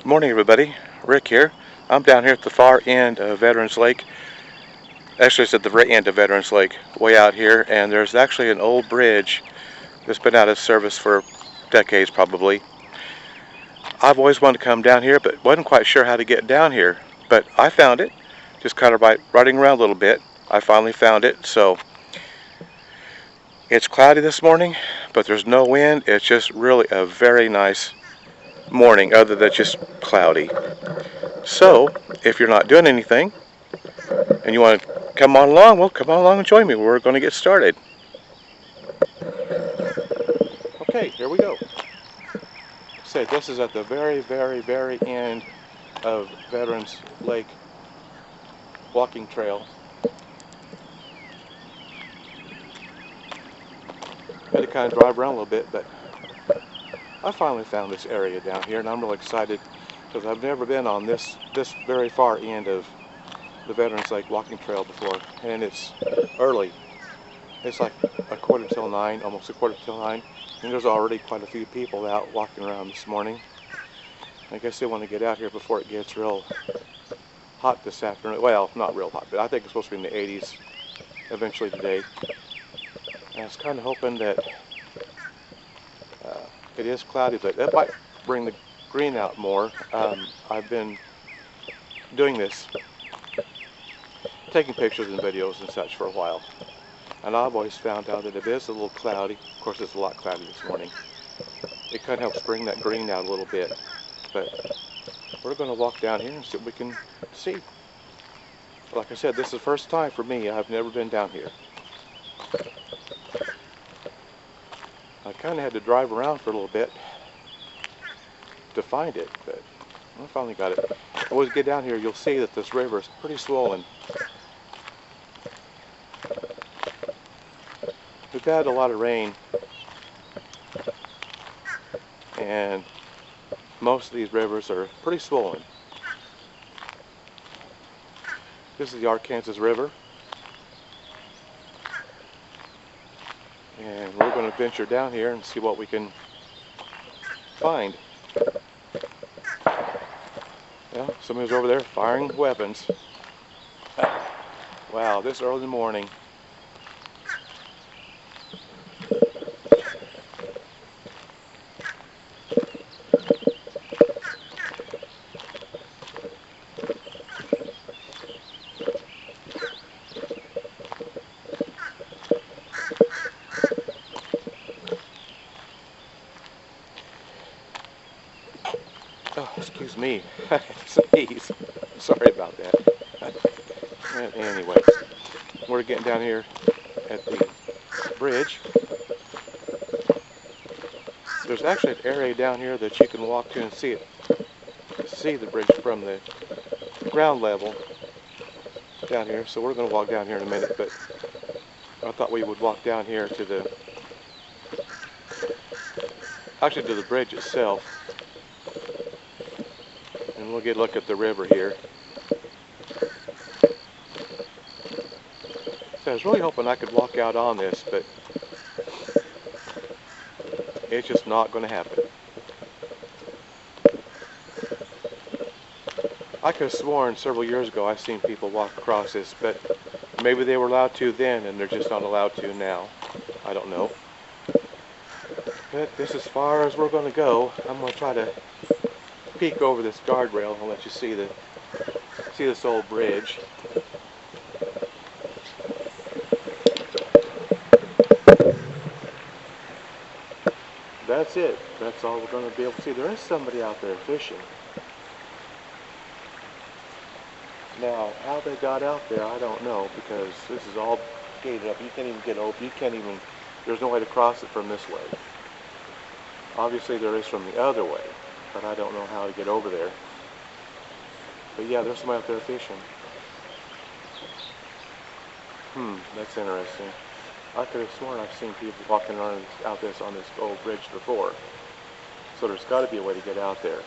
Good morning, everybody. Rick here. I'm down here at the far end of Veterans Lake. Actually, it's at the very end of Veterans Lake, way out here, and there's actually an old bridge that's been out of service for decades, probably. I've always wanted to come down here, but wasn't quite sure how to get down here. But I found it, just kind of riding around a little bit. I finally found it, so it's cloudy this morning, but there's no wind. It's just really a very nice morning, other than just cloudy. So, if you're not doing anything, and you want to come on along, well, come on along and join me. We're going to get started. Okay, here we go. Say, this is at the very, very, very end of Veterans Lake walking trail. Had to kind of drive around a little bit, but I finally found this area down here, and I'm really excited because I've never been on this very far end of the Veterans Lake walking trail before, and it's early. It's like a quarter till 9, almost a quarter till 9, and there's already quite a few people out walking around this morning. I guess they want to get out here before it gets real hot this afternoon. Well, not real hot, but I think it's supposed to be in the 80s eventually today. And I was kind of hoping that it is cloudy, but that might bring the green out more. I've been doing this, taking pictures and videos and such for a while. And I've always found out that if it is a little cloudy, of course it's a lot cloudy this morning, it kind of helps bring that green out a little bit. But we're going to walk down here and see what we can see. Like I said, this is the first time for me. I've never been down here. I kind of had to drive around for a little bit to find it, but I finally got it. When we get down here, you'll see that this river is pretty swollen. We've had a lot of rain, and most of these rivers are pretty swollen. This is the Arkansas River, and we're going to venture down here and see what we can find. Well, somebody's over there firing weapons. Wow, this early in the morning. Oh, excuse me. Sneeze. Sorry about that. Anyways, we're getting down here at the bridge. There's actually an area down here that you can walk to and see the bridge from the ground level down here. So we're going to walk down here in a minute, but I thought we would walk down here to the bridge itself, and we'll get a look at the river here. So I was really hoping I could walk out on this, but it's just not going to happen. I could have sworn several years ago I've seen people walk across this, but maybe they were allowed to then and they're just not allowed to now. I don't know. But this is as far as we're going to go. I'm going to try to peek over this guardrail and let you see this old bridge. That's it. That's all we're going to be able to see. There is somebody out there fishing. Now, how they got out there, I don't know, because this is all gated up. You can't even get over. There's no way to cross it from this way. Obviously there is from the other way, but I don't know how to get over there. But yeah, there's somebody out there fishing. That's interesting. I could have sworn I've seen people walking around on this old bridge before. So there's got to be a way to get out there.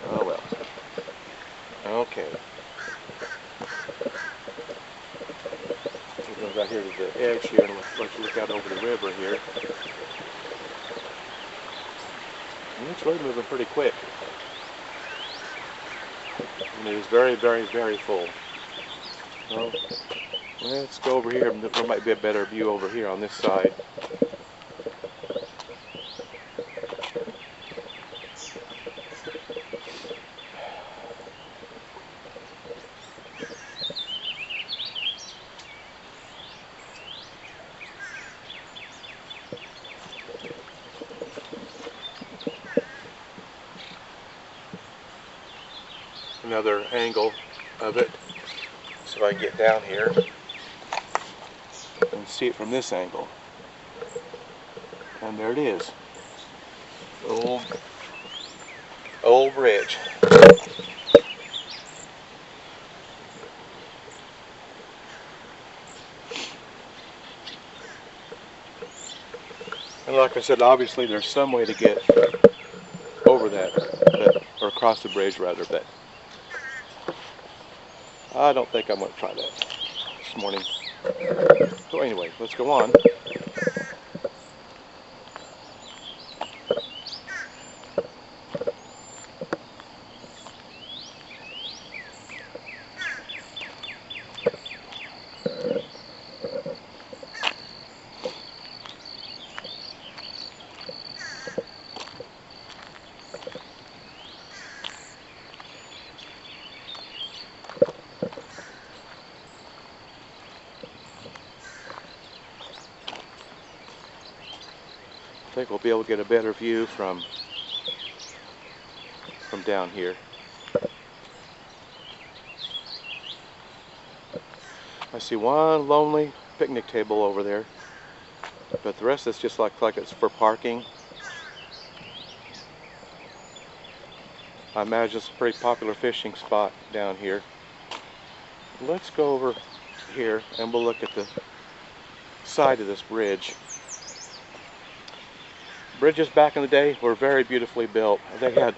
Oh well. Okay. We're going right here to the edge here and let you look out over the river here. And it's really moving pretty quick. And it is very, very, very full. So let's go over here. There might be a better view over here on this side. Another angle of it, so I can get down here and see it from this angle. And there it is. Old bridge. And like I said, obviously there's some way to get over that, or across the bridge rather, but I don't think I'm going to try that this morning. So anyway, let's go on. I think we'll be able to get a better view from down here. I see one lonely picnic table over there, but the rest is just like it's for parking. I imagine it's a pretty popular fishing spot down here. Let's go over here and we'll look at the side of this bridge. Bridges back in the day were very beautifully built. They had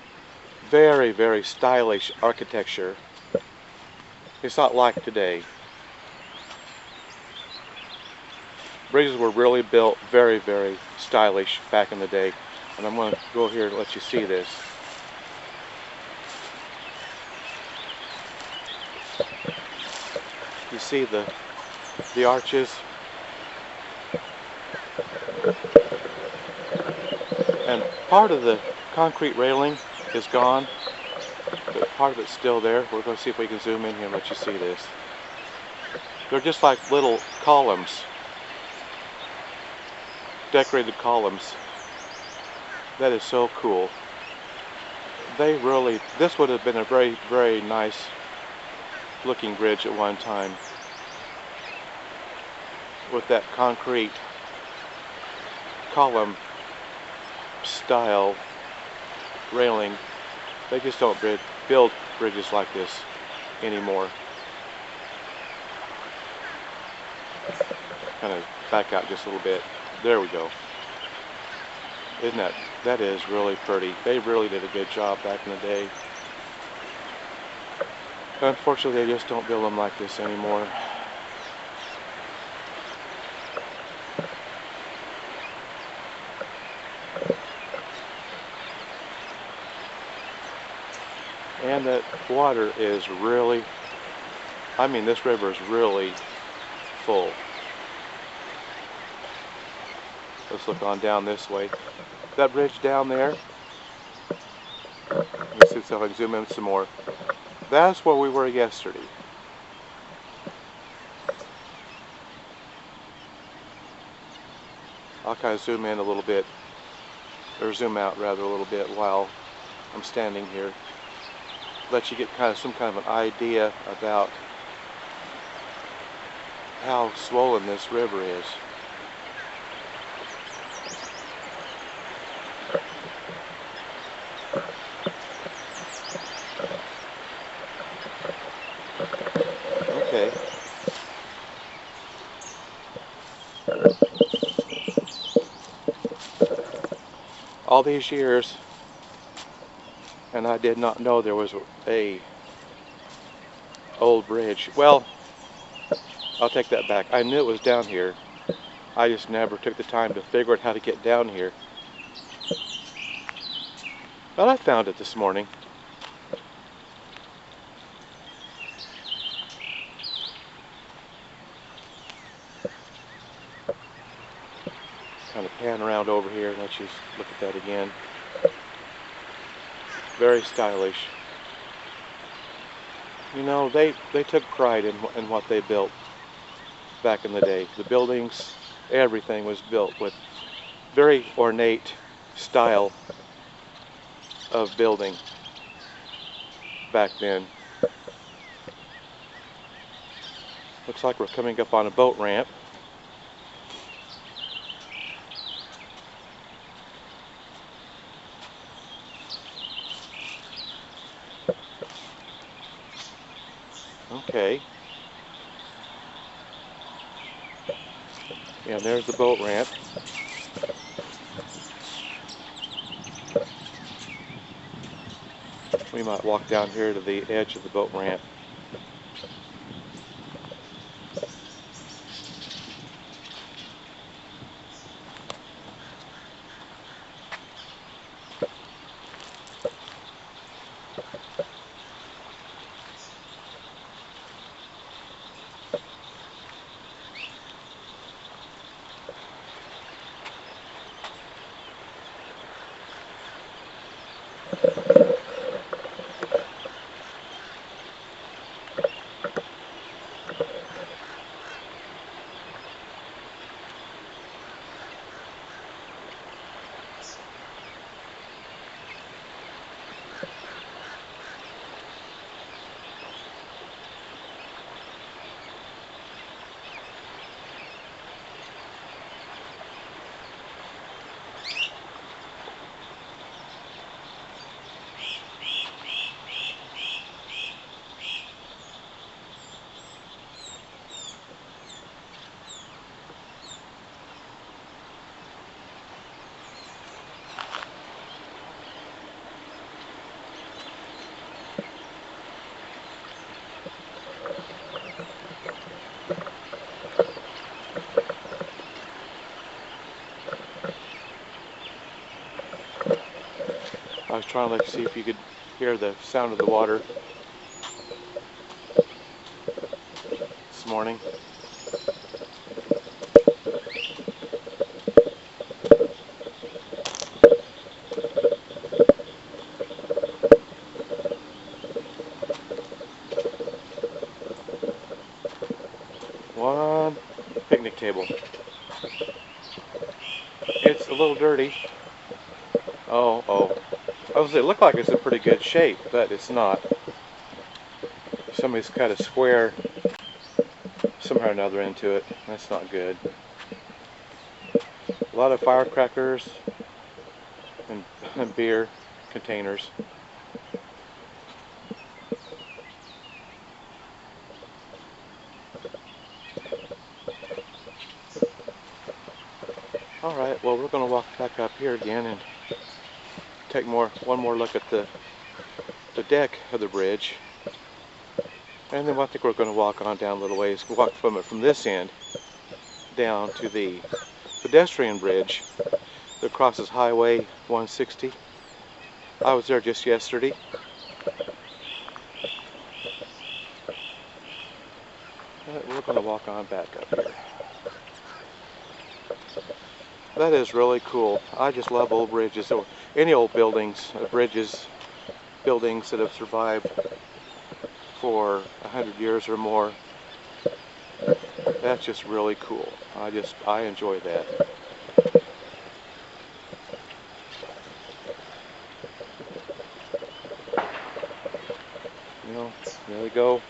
very, very stylish architecture. It's not like today. Bridges were really built very, very stylish back in the day. And I'm going to go here and let you see this. You see the arches, and part of the concrete railing is gone, but part of it's still there. We're going to see if we can zoom in here and let you see this. They're just like little columns, decorated columns. That is so cool. This would have been a very, very nice looking bridge at one time, with that concrete column style railing. They just don't build bridges like this anymore. Kind of back out just a little bit. There we go. Isn't that is really pretty. They really did a good job back in the day. Unfortunately, they just don't build them like this anymore. And that water is really, I mean, this river is really full. Let's look on down this way. That bridge down there, let's see if I can zoom in some more. That's where we were yesterday. I'll kind of zoom in a little bit, or zoom out rather a little bit while I'm standing here. Let you get some kind of an idea about how swollen this river is. Okay. All these years, and I did not know there was a old bridge. Well, I'll take that back. I knew it was down here. I just never took the time to figure out how to get down here. But I found it this morning. Kind of pan around over here and let you look at that again. Very stylish. You know, they took pride in what they built back in the day. The buildings, everything was built with very ornate style of building back then. Looks like we're coming up on a boat ramp. Okay. And there's the boat ramp. We might walk down here to the edge of the boat ramp. I was trying to see if you could hear the sound of the water this morning. One picnic table. It's a little dirty. Oh. I was gonna say, it looked like it's in pretty good shape, but it's not. Somebody's cut a square somehow or another into it. That's not good. A lot of firecrackers and beer containers. Alright, well, we're going to walk back up here again and take one more look at the deck of the bridge. And then I think we're going to walk on down a little ways, walk from this end down to the pedestrian bridge that crosses Highway 160. I was there just yesterday. We're going to walk on back up here. That is really cool. I just love old bridges, or any old buildings, bridges, buildings that have survived for 100 years or more. That's just really cool. I enjoy that. You know, there we go,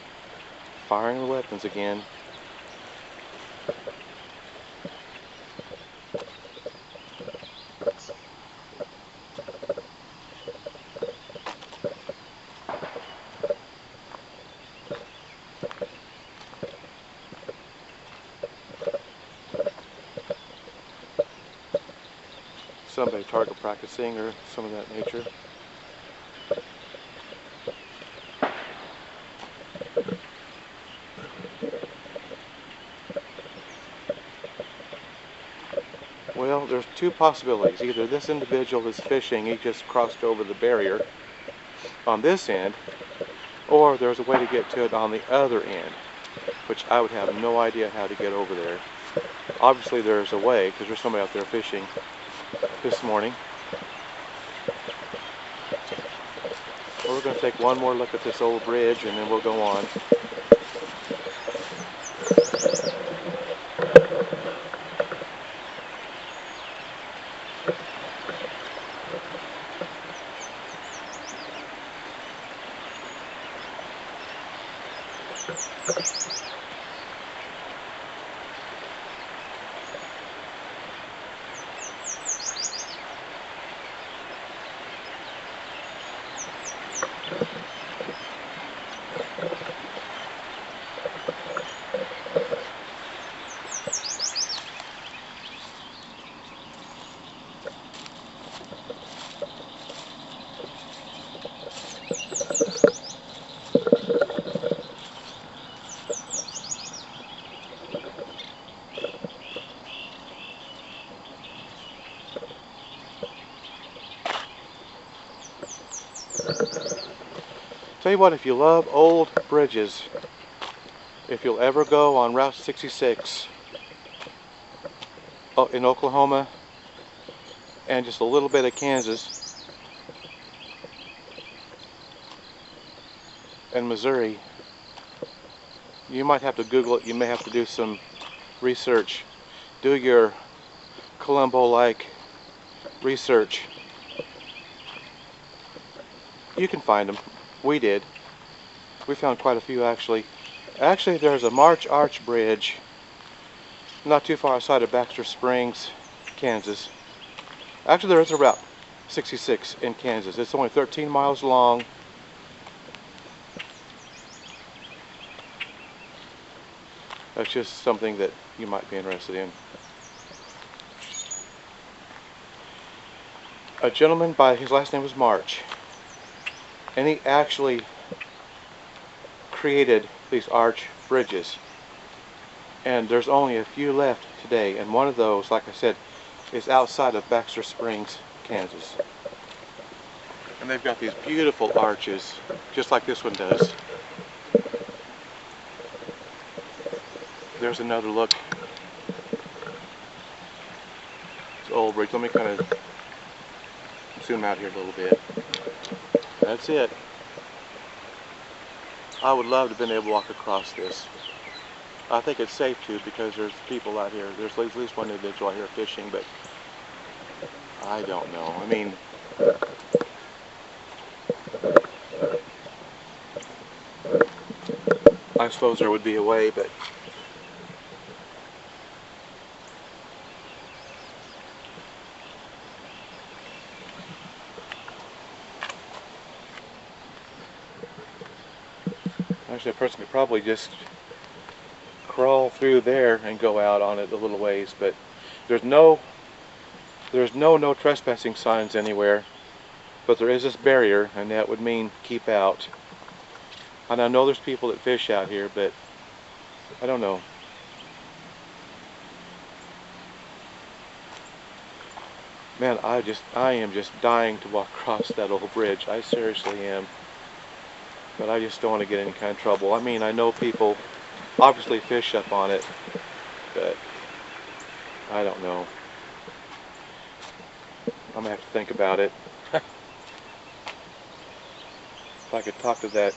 firing the weapons again. Somebody target practicing or some of that nature. Well, there's two possibilities. Either this individual is fishing, he just crossed over the barrier on this end, or there's a way to get to it on the other end, which I would have no idea how to get over there. Obviously there's a way, because there's somebody out there fishing this morning. We're going to take one more look at this old bridge and then we'll go on. Tell you what, if you love old bridges, if you'll ever go on Route 66 in Oklahoma and just a little bit of Kansas and Missouri, you might have to Google it, you may have to do some research. Do your Columbo-like research. You can find them. We did. We found quite a few actually. Actually, there's a March Arch Bridge not too far outside of Baxter Springs, Kansas. Actually, there is a Route 66 in Kansas. It's only 13 miles long. That's just something that you might be interested in. A gentleman, by his last name was March, and he actually created these arch bridges, and there's only a few left today, and one of those, like I said, is outside of Baxter Springs, Kansas. And they've got these beautiful arches, just like this one does. There's another look. It's old bridge. Let me kind of zoom out here a little bit. That's it. I would love to have been able to walk across this. I think it's safe to, because there's people out here. There's at least one individual out here fishing, but I don't know. I mean, I suppose there would be a way, but actually a person could probably just crawl through there and go out on it a little ways, but there's no trespassing signs anywhere, but there is this barrier, and that would mean keep out. And I know there's people that fish out here, but I don't know. Man, I am just dying to walk across that old bridge. I seriously am. But I just don't want to get any kind of trouble. I mean, I know people obviously fish up on it, but I don't know. I'm gonna have to think about it. If I could talk to that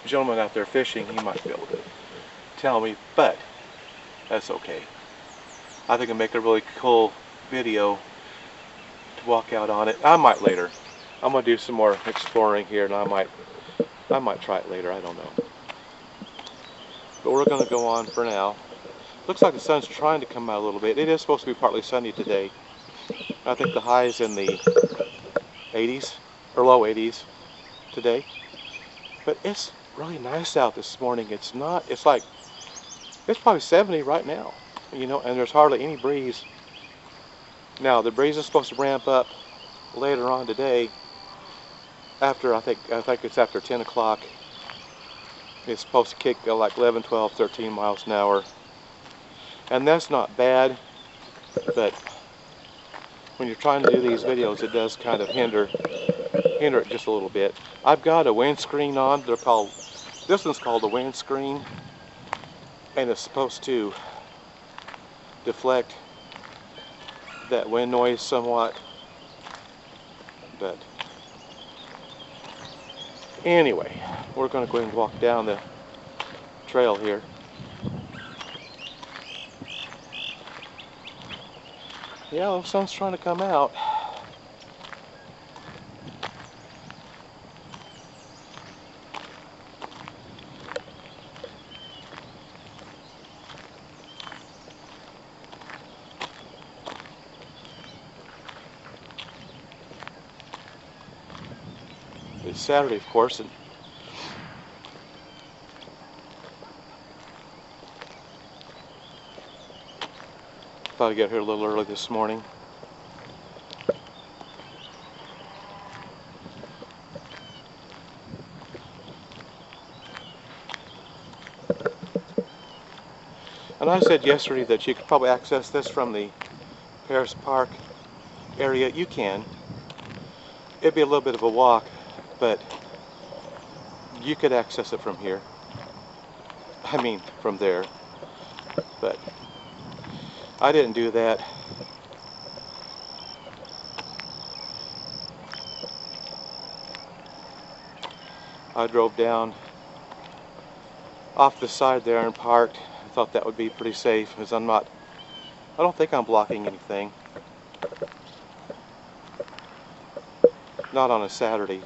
gentleman out there fishing, he might be able to tell me, but that's okay. I think it'll make a really cool video to walk out on it. I might later. I'm gonna do some more exploring here, and I might try it later. I don't know. But we're gonna go on for now. Looks like the sun's trying to come out a little bit. It is supposed to be partly sunny today. I think the high is in the 80s or low 80s today. But it's really nice out this morning. It's not. It's like it's probably 70 right now. You know, and there's hardly any breeze. Now the breeze is supposed to ramp up later on today. After I think it's after 10 o'clock. It's supposed to kick like 11, 12, 13 miles an hour. And that's not bad. but when you're trying to do these videos, it does kind of hinder it just a little bit. I've got a windscreen on. This one's called a windscreen, and it's supposed to deflect that wind noise somewhat. But anyway, we're going to go ahead and walk down the trail here. Yeah, the sun's trying to come out. It's Saturday, of course, and thought I'd get here a little early this morning. And I said yesterday that you could probably access this from the Paris Park area. You can. It'd be a little bit of a walk, but you could access it from here. I mean, from there. But I didn't do that. I drove down off the side there and parked. I thought that would be pretty safe, because I don't think I'm blocking anything. Not on a Saturday.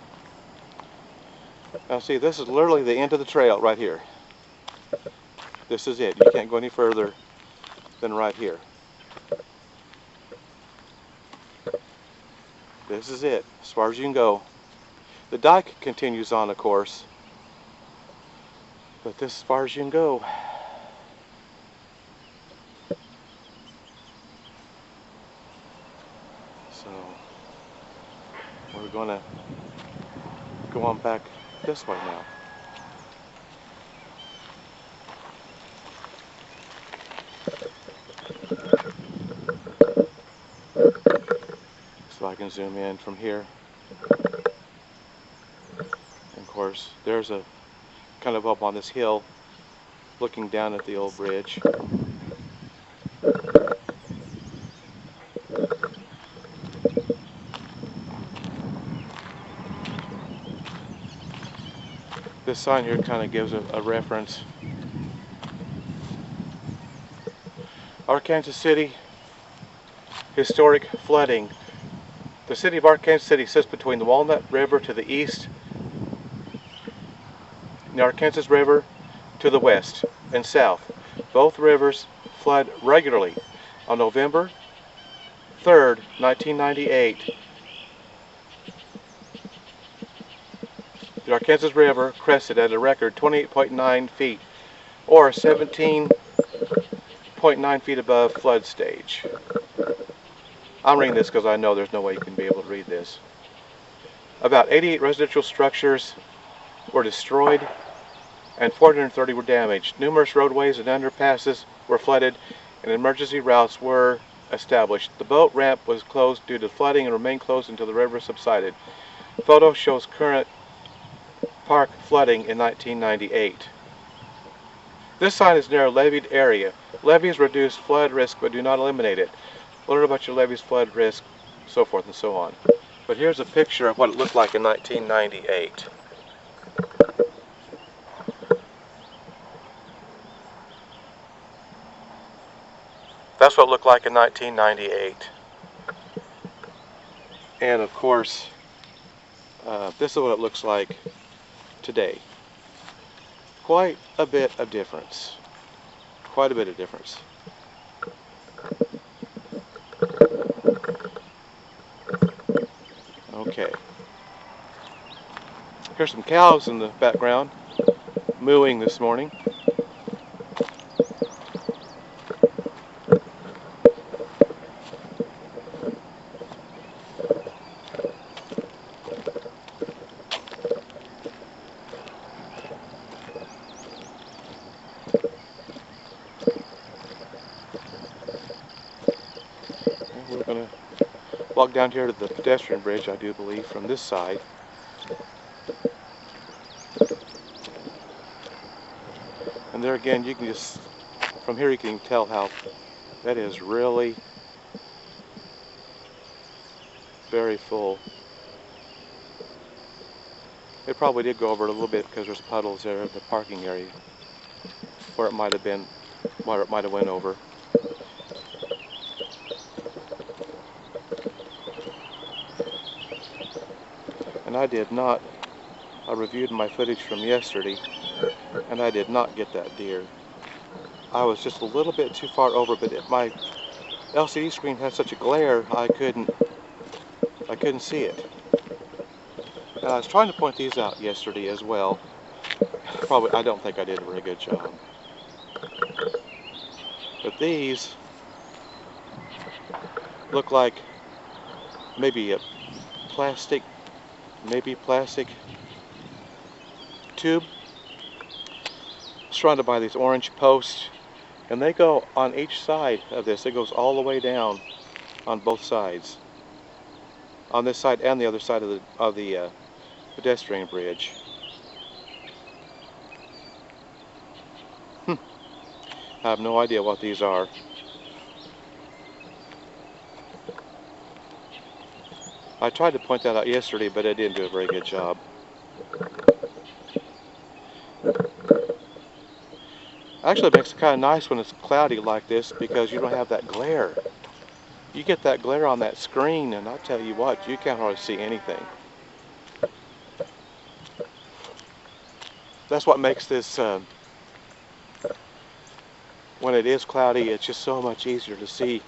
Now see, this is literally the end of the trail right here. This is it. You can't go any further than right here. This is it, as far as you can go. The dike continues on, of course, but this is as far as you can go. So we're going to go on back this way now. So I can zoom in from here. And of course, there's a kind of up on this hill looking down at the old bridge. This sign here kind of gives a reference. Arkansas City, historic flooding. The city of Arkansas City sits between the Walnut River to the east, the Arkansas River to the west and south. Both rivers flood regularly. On November 3rd, 1998, the Arkansas River crested at a record 28.9 feet, or 17.9 feet above flood stage. I'm reading this because I know there's no way you can be able to read this. About 88 residential structures were destroyed and 430 were damaged. Numerous roadways and underpasses were flooded and emergency routes were established. The boat ramp was closed due to flooding and remained closed until the river subsided. Photo shows current park flooding in 1998. This sign is near a levied area. Levees reduce flood risk but do not eliminate it. Learn about your levees, flood risk, so forth and so on. But here's a picture of what it looked like in 1998. That's what it looked like in 1998. And of course, this is what it looks like today. Quite a bit of difference. Quite a bit of difference. Okay. Here's some cows in the background mooing this morning. I'm going to walk down here to the pedestrian bridge, I do believe, from this side. And there again, you can just, from here you can tell how that is really very full. It probably did go over a little bit because there's puddles there in the parking area where it might have been, where it might have went over. And I reviewed my footage from yesterday, and I did not get that deer. I was just a little bit too far over, but my LCD screen had such a glare, I couldn't see it. And I was trying to point these out yesterday as well. I don't think I did a very good job. But these look like maybe a plastic tube surrounded by these orange posts, and they go on each side of this. It goes all the way down on both sides, on this side and the other side of the pedestrian bridge. I have no idea what these are. I tried to point that out yesterday, but I didn't do a very good job. Actually, it makes it kind of nice when it's cloudy like this because you don't have that glare. You get that glare on that screen, and I'll tell you what, you can't hardly see anything. That's what makes this, when it is cloudy, it's just so much easier to see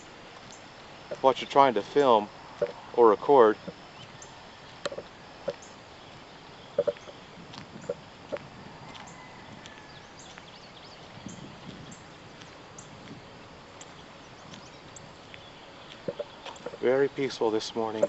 what you're trying to film or record. Very peaceful this morning.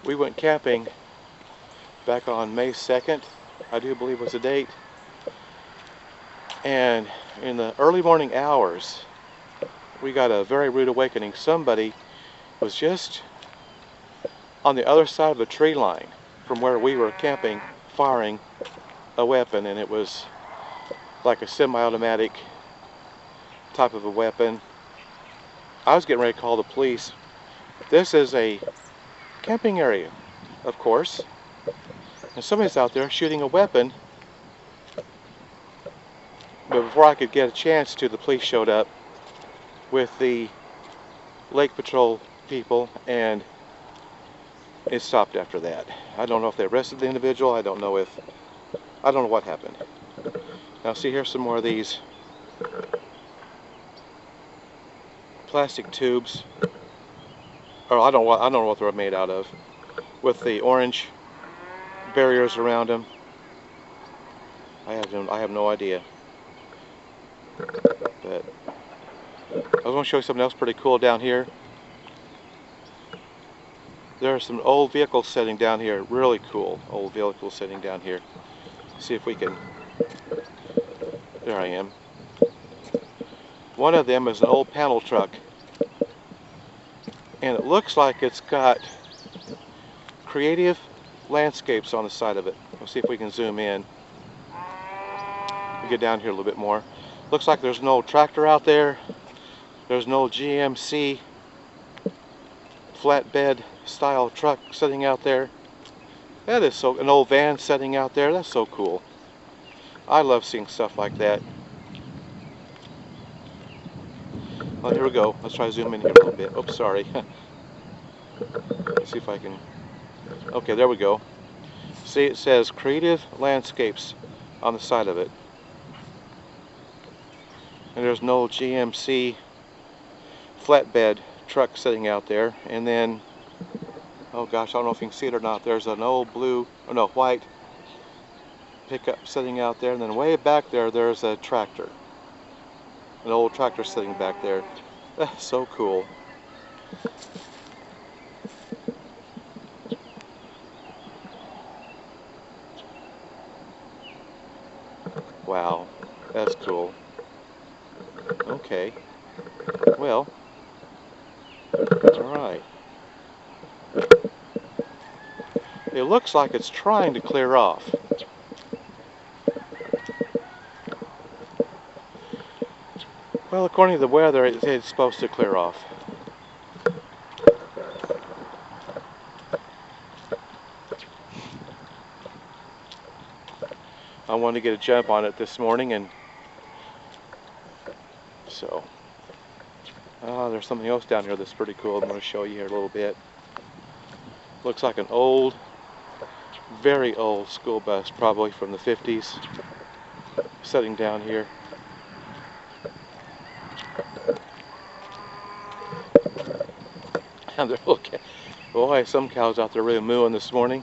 We went camping back on May 2nd, I do believe was the date, and in the early morning hours we got a very rude awakening. Somebody was just on the other side of the tree line from where we were camping firing a weapon, and it was like a semi-automatic type of a weapon. I was getting ready to call the police. This is a camping area, of course, and somebody's out there shooting a weapon. But before I could get a chance to, the police showed up with the Lake Patrol people, and it stopped after that. I don't know if they arrested the individual. I don't know what happened. Now see, here's some more of these plastic tubes, or I don't know what they're made out of, with the orange barriers around them. I have no idea. But I was going to show you something else pretty cool down here. There are some old vehicles sitting down here, really cool old vehicles sitting down here. See if we can, there I am. One of them is an old panel truck, and it looks like it's got creative landscapes on the side of it. We'll see if we can zoom in. We'll get down here a little bit more. Looks like there's an old tractor out there. There's an old GMC flatbed style truck sitting out there. That is so, an old van sitting out there. That's so cool. I love seeing stuff like that. Well, here we go. Let's try to zoom in here a little bit. Oops, sorry. Let's see if I can. Okay, there we go. See, it says creative landscapes on the side of it. And there's an old GMC flatbed truck sitting out there. And then, oh gosh, I don't know if you can see it or not, there's an old blue, or no, white pickup sitting out there, and then way back there, there's a tractor. An old tractor sitting back there. That's so cool. Wow, that's cool. Okay, well, alright. It looks like it's trying to clear off. Well, according to the weather, it's supposed to clear off. I wanted to get a jump on it this morning, and so there's something else down here that's pretty cool. I'm going to show you here a little bit. Looks like an old, very old school bus, probably from the 50s, sitting down here. And they're okay. Boy, some cows out there really mooing this morning.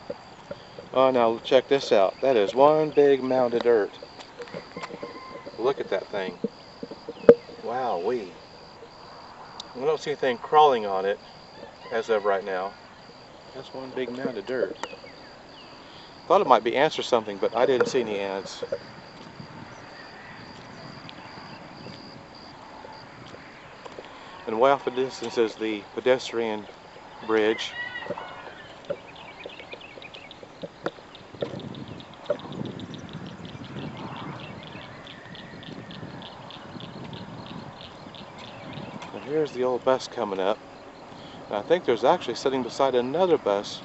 Oh, now check this out. That is one big mound of dirt. Look at that thing. Wow-wee. I don't see anything crawling on it as of right now. That's one big mound of dirt. Thought it might be ants or something, but I didn't see any ants. And way off in the distance is the pedestrian bridge. And here's the old bus coming up. And I think there's actually sitting beside another bus.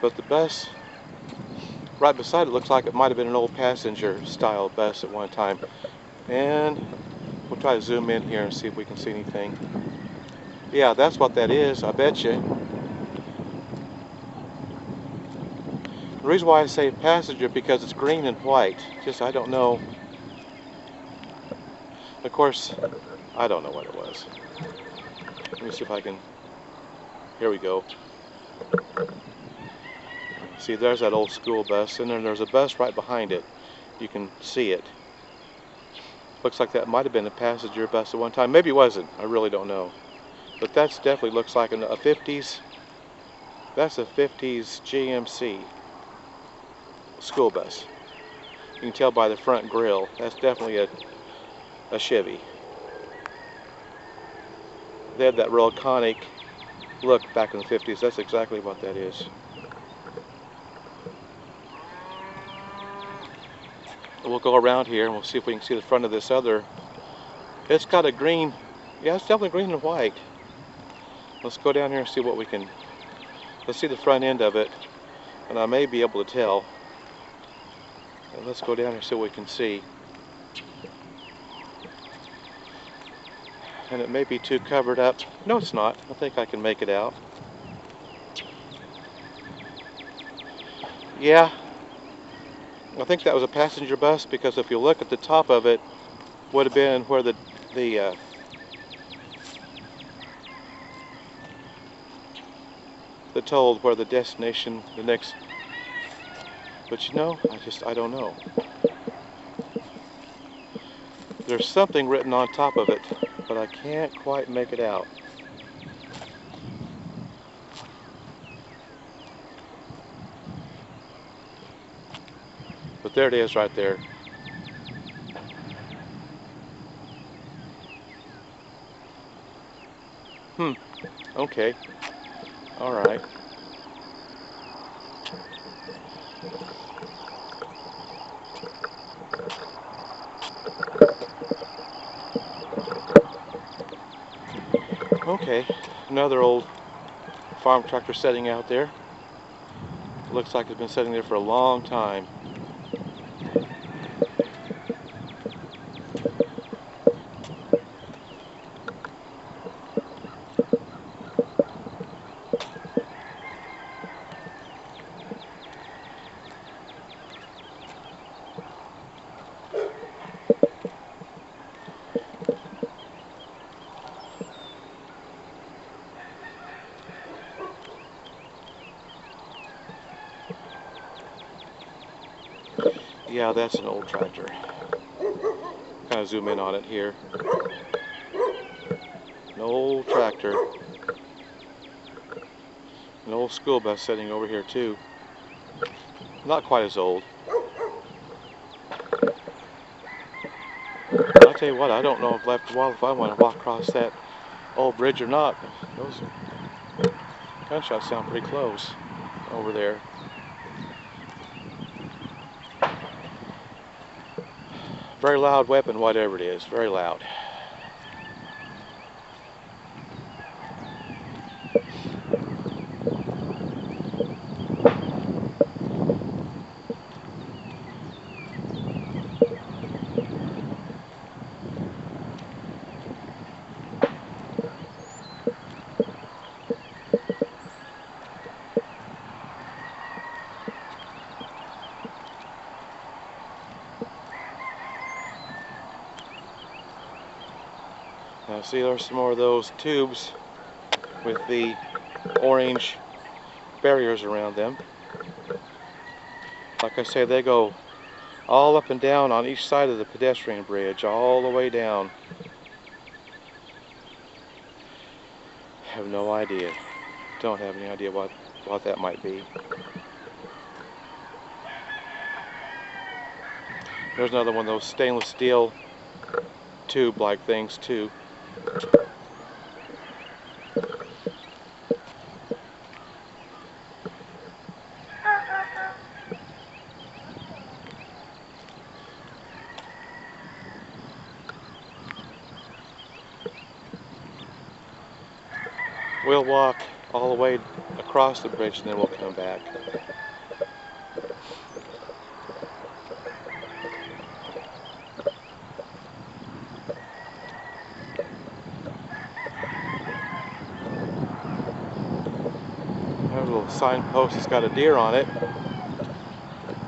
But the bus right beside it looks like it might have been an old passenger style bus at one time. And we'll try to zoom in here and see if we can see anything. Yeah, that's what that is, I bet you. The reason why I say passenger, because it's green and white. Just, I don't know. Of course, I don't know what it was. Let me see if I can. Here we go. See, there's that old school bus, and then there's a bus right behind it. You can see it. Looks like that might have been a passenger bus at one time. Maybe it wasn't. I really don't know. But that definitely looks like a 50s. That's a 50s GMC school bus. You can tell by the front grille. That's definitely a Chevy. They had that real iconic look back in the 50s. That's exactly what that is. We'll go around here and we'll see if we can see the front of this other. It's got a green, yeah, it's definitely green and white. Let's go down here and see what we can, let's see the front end of it, and I may be able to tell. And let's go down here and see what we can see. And it may be too covered up. No, it's not. I think I can make it out. Yeah, I think that was a passenger bus, because if you look at the top of it, would have been where the told where the destination, the next. But you know, I don't know. There's something written on top of it, but I can't quite make it out. But there it is right there. Okay. All right. Okay. Another old farm tractor sitting out there. Looks like it's been sitting there for a long time. Yeah, that's an old tractor. Kind of zoom in on it here. An old tractor. An old school bus sitting over here too. Not quite as old. I'll tell you what, I don't know if left a while if I want to walk across that old bridge or not. Those gunshots sound pretty close over there. Very loud weapon, whatever it is. Very loud. Now see, there's some more of those tubes with the orange barriers around them. Like I say, they go all up and down on each side of the pedestrian bridge, all the way down. Have no idea. Don't have any idea what that might be. There's another one of those stainless steel tube-like things too. We'll walk all the way across the bridge and then we'll come back. I have a little signpost that's got a deer on it,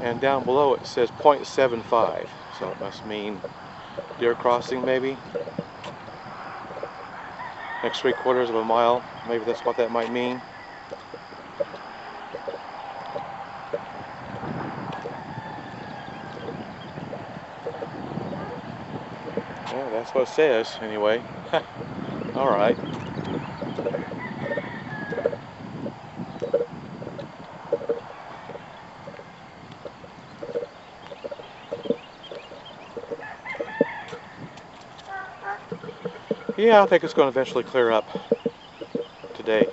and down below it says 0.75, so it must mean deer crossing maybe. Next 3/4 of a mile, maybe that's what that might mean. Yeah, that's what it says anyway. Alright. Yeah, I think it's going to eventually clear up today.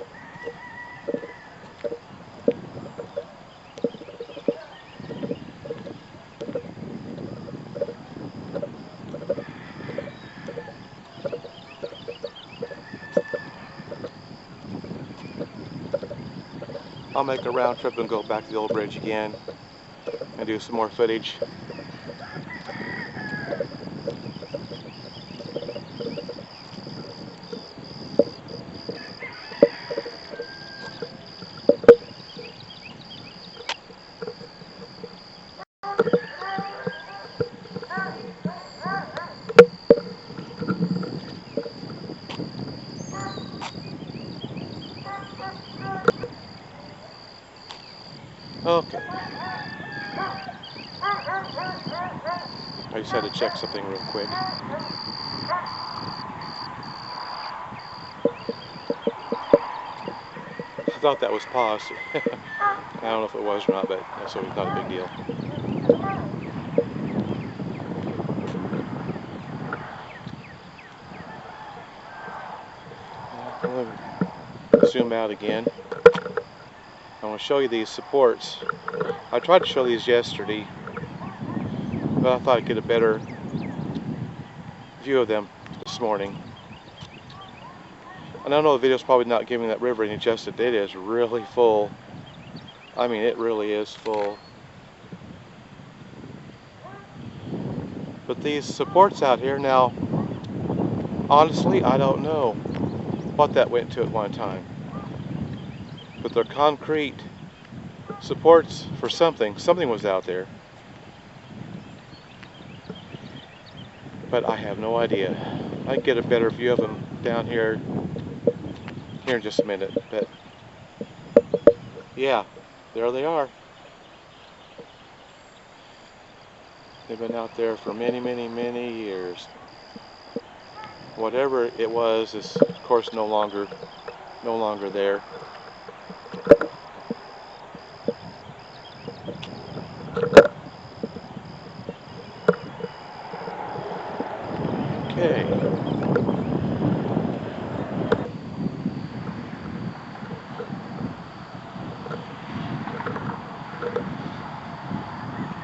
I'll make a round trip and go back to the old bridge again and do some more footage. Okay. I just had to check something real quick. I thought that was paused. I don't know if it was or not, but that's always not a big deal. I'm going to zoom out again. I want to show you these supports. I tried to show these yesterday, but I thought I'd get a better view of them this morning. And I know the video's probably not giving that river any justice. It is really full. I mean, it really is full. But these supports out here now, honestly, I don't know what that went to at one time. But they're concrete supports for something. Something was out there. But I have no idea. I get a better view of them down here in just a minute. But yeah, there they are. They've been out there for many, many, many years. Whatever it was is, of course, no longer there. Okay.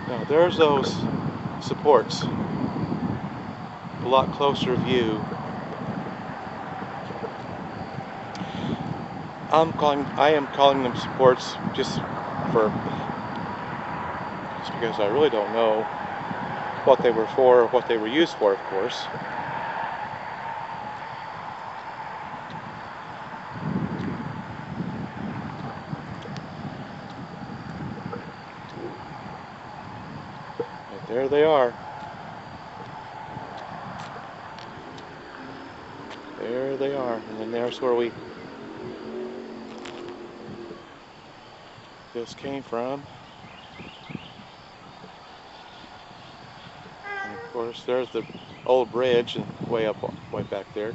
Now there's those supports. A lot closer view. I am calling them supports just because I really don't know what they were for or what they were used for, of course. But there they are. There they are. And then there's where we just came from. And of course, there's the old bridge and way back there.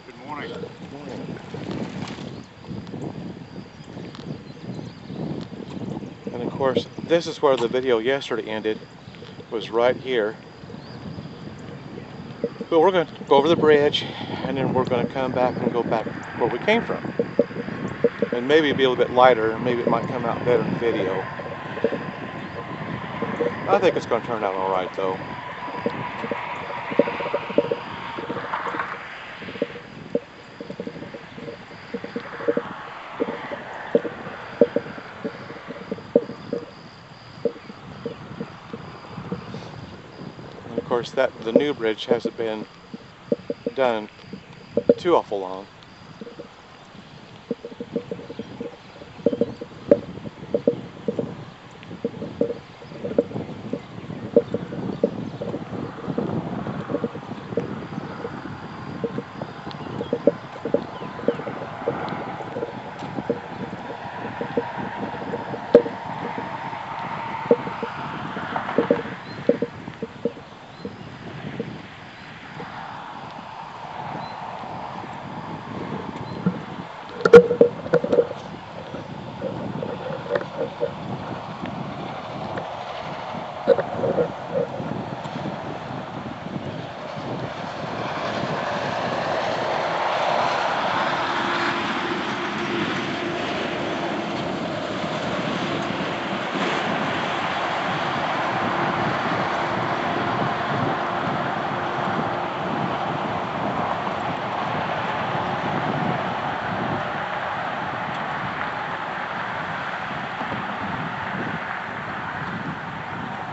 Good morning. Good morning. And of course, this is where the video yesterday ended, was right here. But we're going to go over the bridge, and then we're going to come back and go back where we came from. And maybe it'll be a little bit lighter, maybe it might come out better in the video. I think it's going to turn out all right, though. And of course, the new bridge hasn't been done too awful long.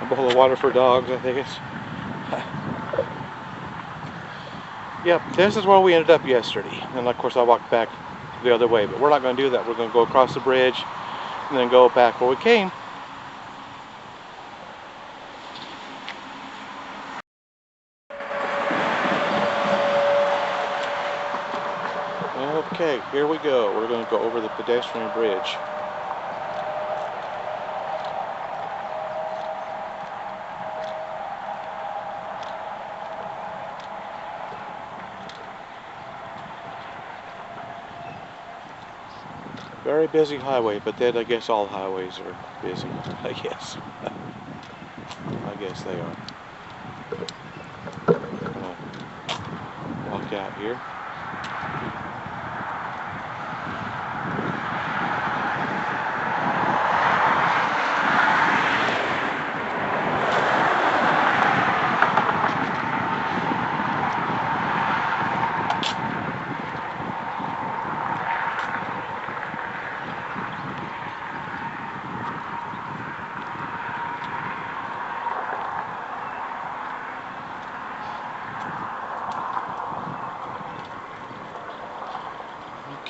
A bowl of water for dogs, I think it's. Yep, this is where we ended up yesterday. And of course I walked back the other way, but we're not going to do that. We're going to go across the bridge and then go back where we came. Okay, here we go. We're going to go over the pedestrian bridge. Very busy highway, but then I guess all highways are busy, I guess. I guess they are. I'm gonna walk out here.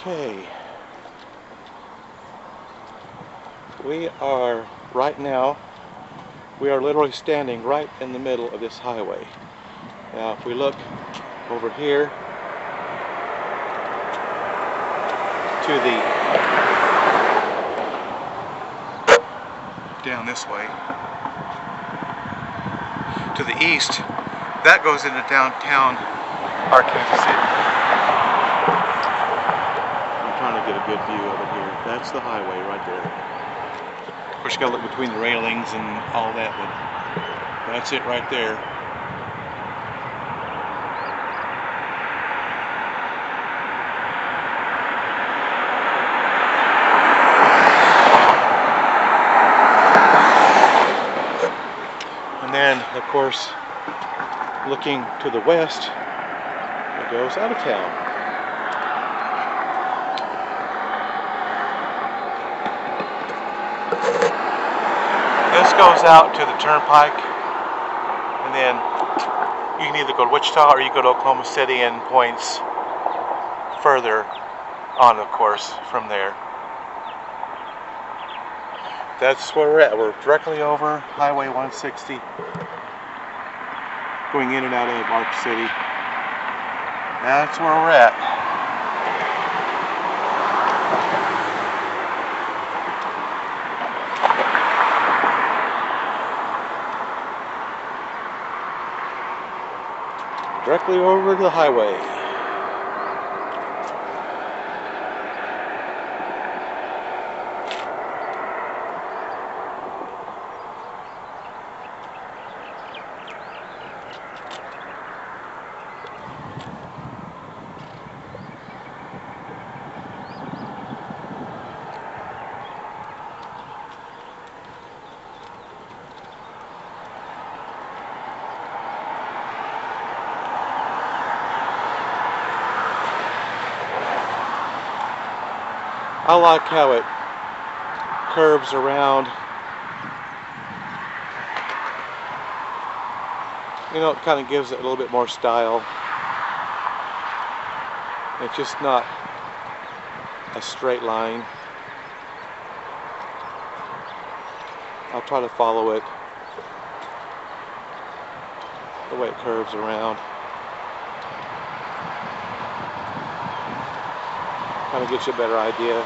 Okay. We are literally standing right in the middle of this highway. Now if we look over here to the down this way to the east, that goes into downtown Arkansas City. I'm trying to get a good view of it here. That's the highway right there. Of course you gotta look between the railings and all that, but that's it right there. And then, of course, looking to the west, it goes out of town. This goes out to the turnpike, and then you can either go to Wichita or you go to Oklahoma City and points further on, of course, from there. That's where we're at. We're directly over Highway 160, going in and out of Ark City. That's where we're at. Directly over the highway. I like how it curves around. You know, it kind of gives it a little bit more style. It's just not a straight line. I'll try to follow it the way it curves around. Kind of gets you a better idea.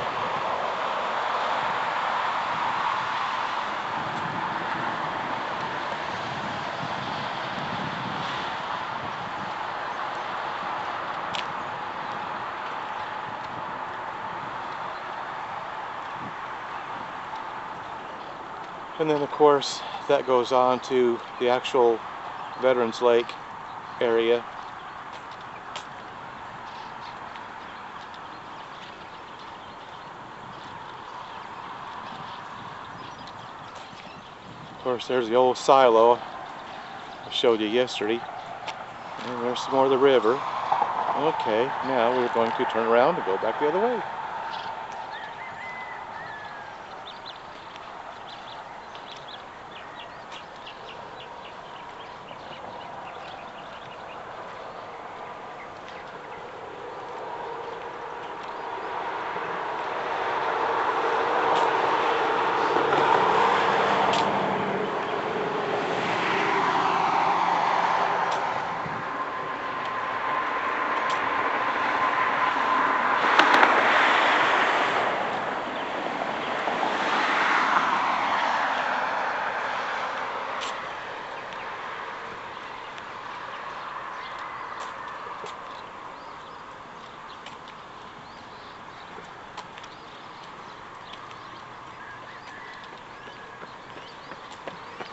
And then of course that goes on to the actual Veterans Lake area. Of course there's the old silo I showed you yesterday. And there's some more of the river. Okay, now we're going to turn around and go back the other way.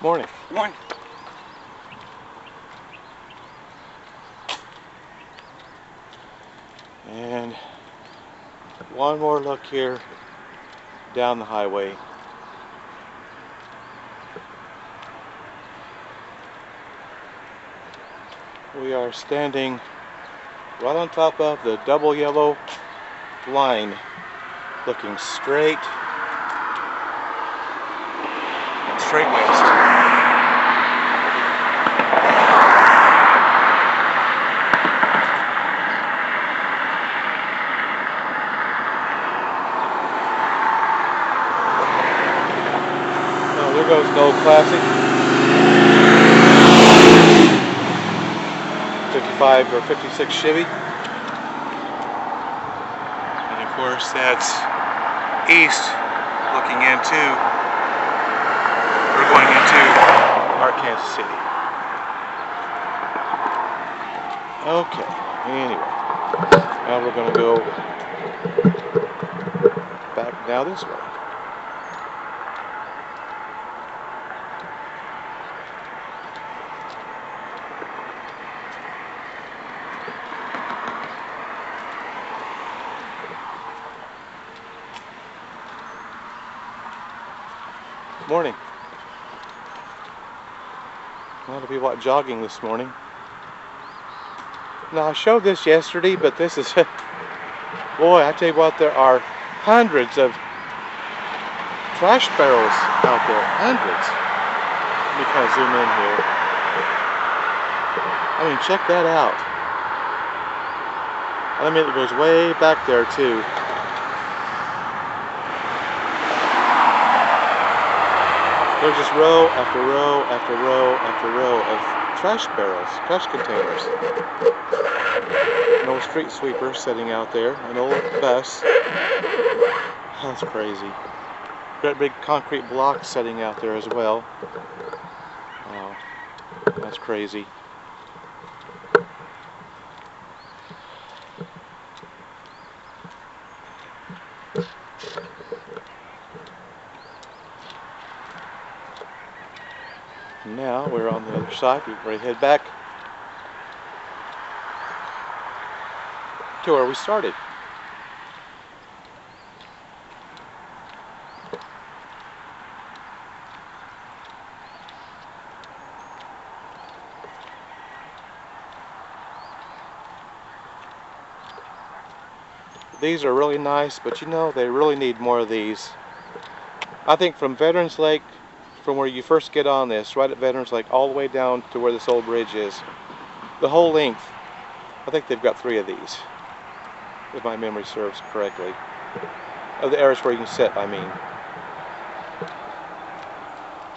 Morning. Morning. And one more look here down the highway. We are standing right on top of the double yellow line, looking straight west. goes an old classic, 55 or 56 Chevy. And of course that's east looking into, we're going into Kansas City. Okay, anyway, now we're going to go back now this way. Morning. A lot of people out jogging this morning. Now I showed this yesterday, but this is, boy, I tell you what, there are hundreds of trash barrels out there, hundreds. Let me kind of zoom in here. I mean, check that out. I mean, it goes way back there too. There's just row after row after row after row of trash barrels, trash containers. An old street sweeper sitting out there, an old bus. That's crazy. Great big concrete blocks sitting out there as well. Wow, that's crazy. Now we're on the other side. We're ready to head back to where we started. These are really nice, but you know, they really need more of these. I think from Veterans Lake, from where you first get on this, right at Veterans Lake, all the way down to where this old bridge is, the whole length, I think they've got 3 of these, if my memory serves correctly. Of the areas where you can sit, I mean.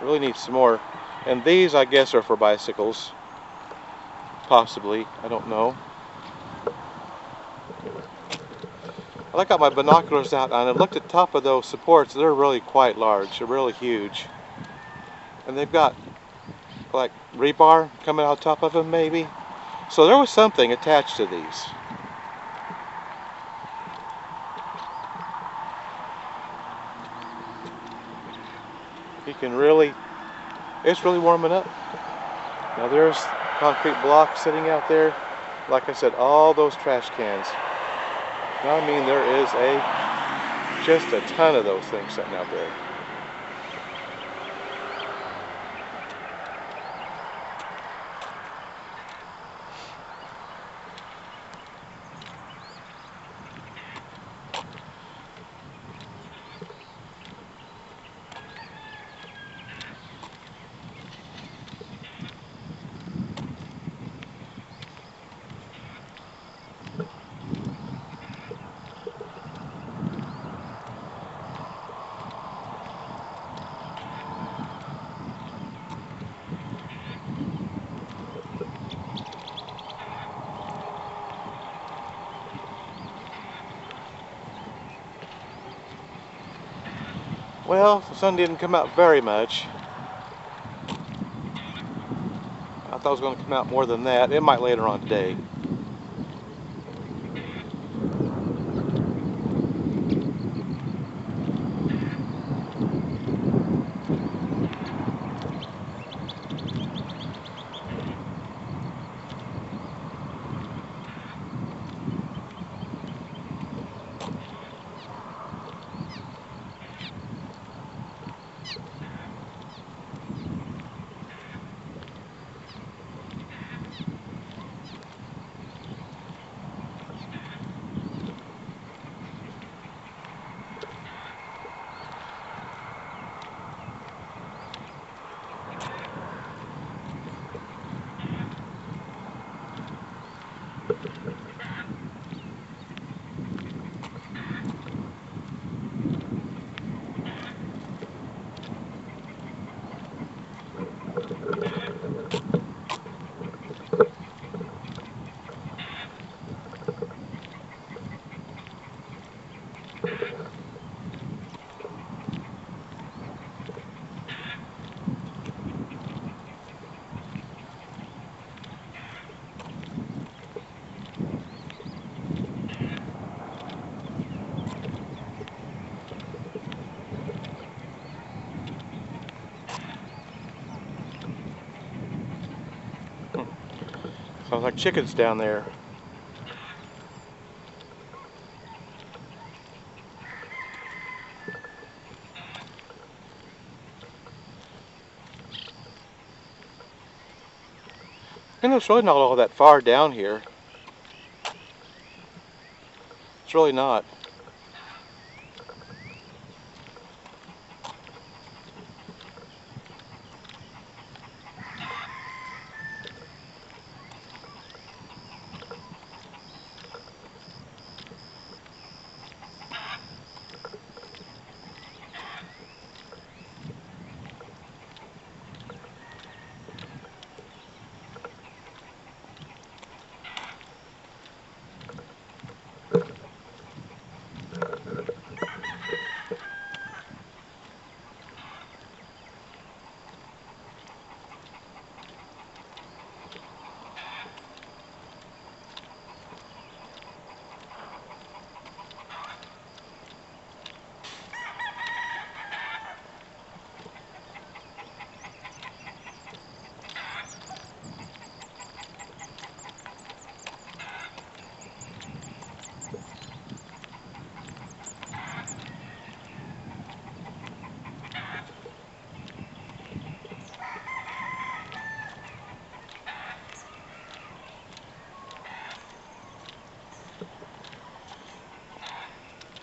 Really need some more. And these, I guess, are for bicycles. Possibly, I don't know. I got my binoculars out and I looked at the top of those supports. They're really quite large. They're really huge. And they've got like rebar coming out top of them maybe. So there was something attached to these. You can really, it's really warming up. Now there's concrete blocks sitting out there. Like I said, all those trash cans. I mean, there is just a ton of those things sitting out there. Well, the sun didn't come out very much. I thought it was going to come out more than that. It might later on today. Sounds like chickens down there. And it's really not all that far down here. It's really not.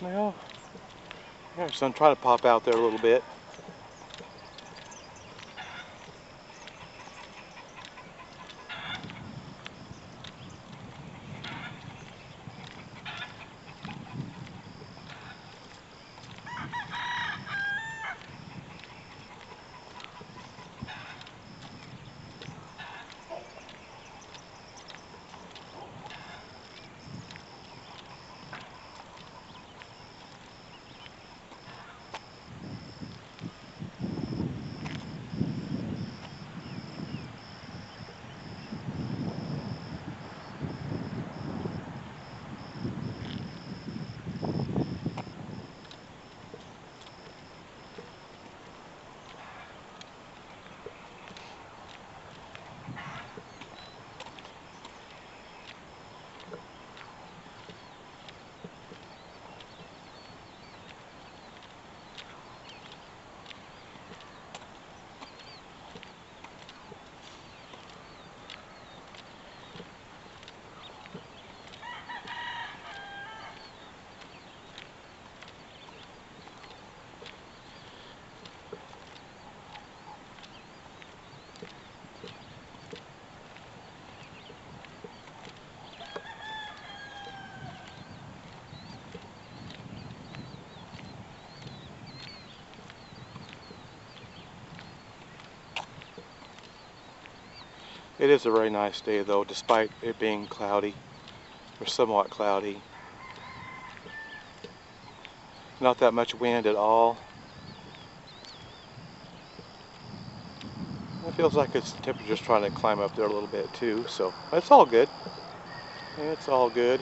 Well, yeah, so I'm trying to pop out there a little bit. It is a very nice day though, despite it being cloudy, or somewhat cloudy. Not that much wind at all. It feels like it's the temperature's trying to climb up there a little bit too, so it's all good. It's all good.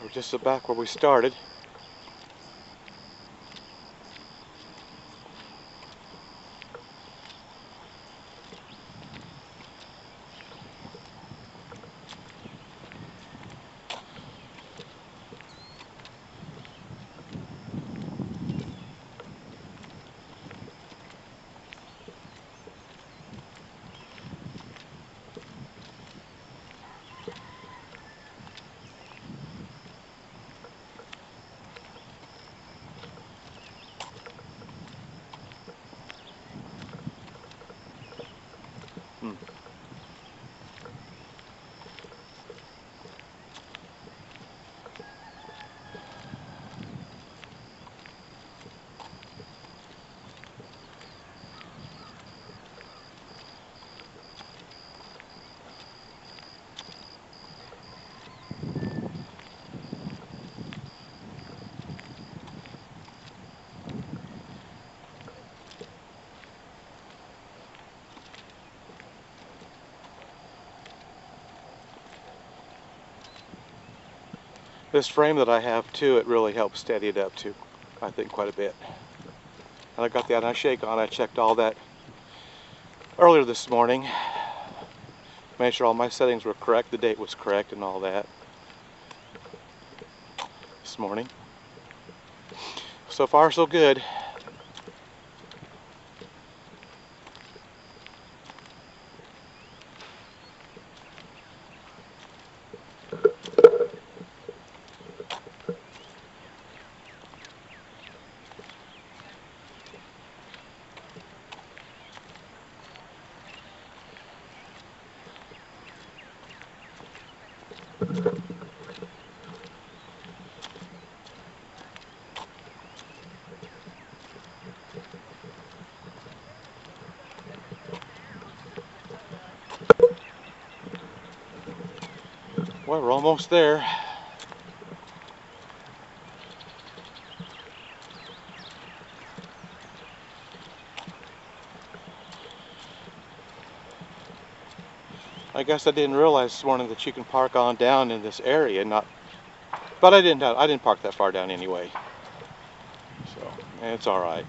We're just back where we started. This frame that I have too, it really helps steady it up too, I think, quite a bit. And I got the anti-shake on. I checked all that earlier this morning. Made sure all my settings were correct, the date was correct and all that this morning. So far so good. Well, we're almost there. I guess I didn't realize this morning that you can park on down in this area, but I didn't park that far down anyway. So, it's all right.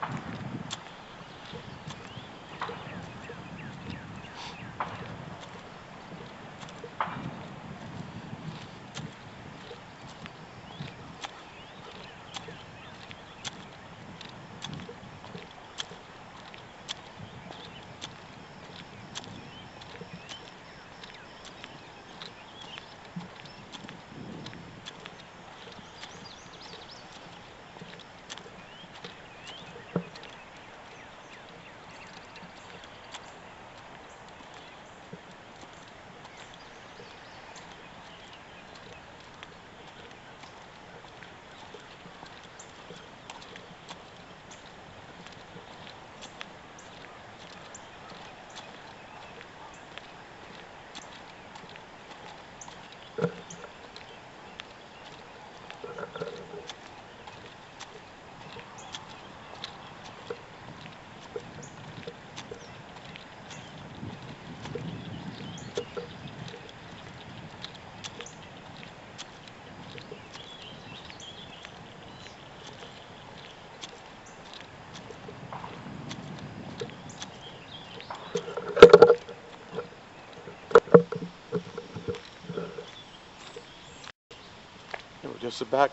We're just back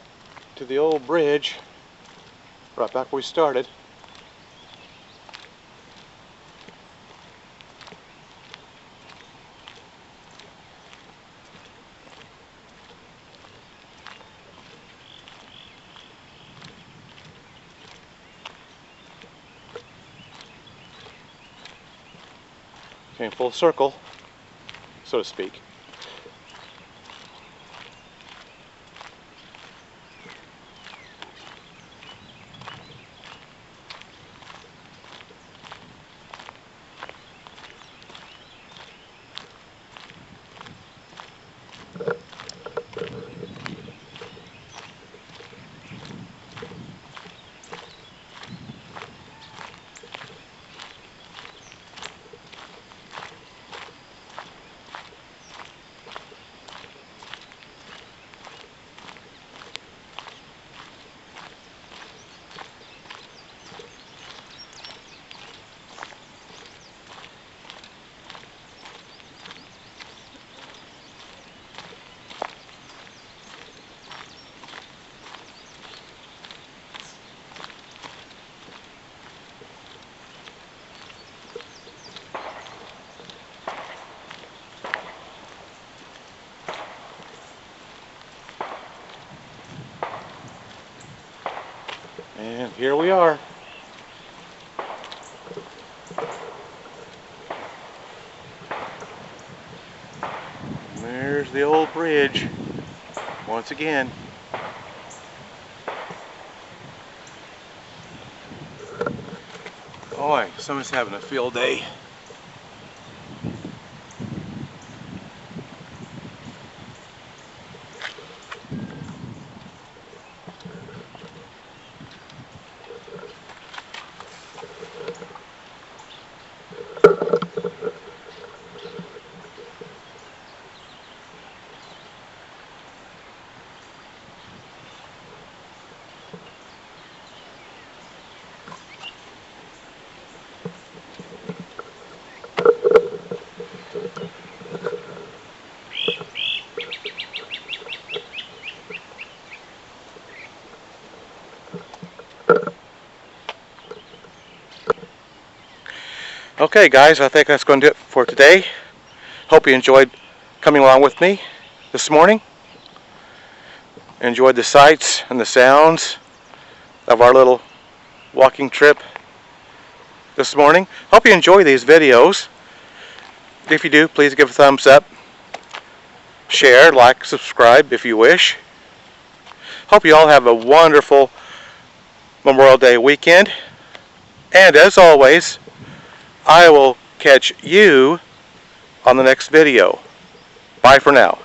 to the old bridge, right back where we started. Came full circle, so to speak. And here we are. There's the old bridge once again. Boy, someone's having a field day. Okay guys, I think that's going to do it for today. Hope you enjoyed coming along with me this morning. Enjoyed the sights and the sounds of our little walking trip this morning. Hope you enjoy these videos. If you do, please give a thumbs up, share, like, subscribe if you wish. Hope you all have a wonderful Memorial Day weekend. And as always, I will catch you on the next video. Bye for now.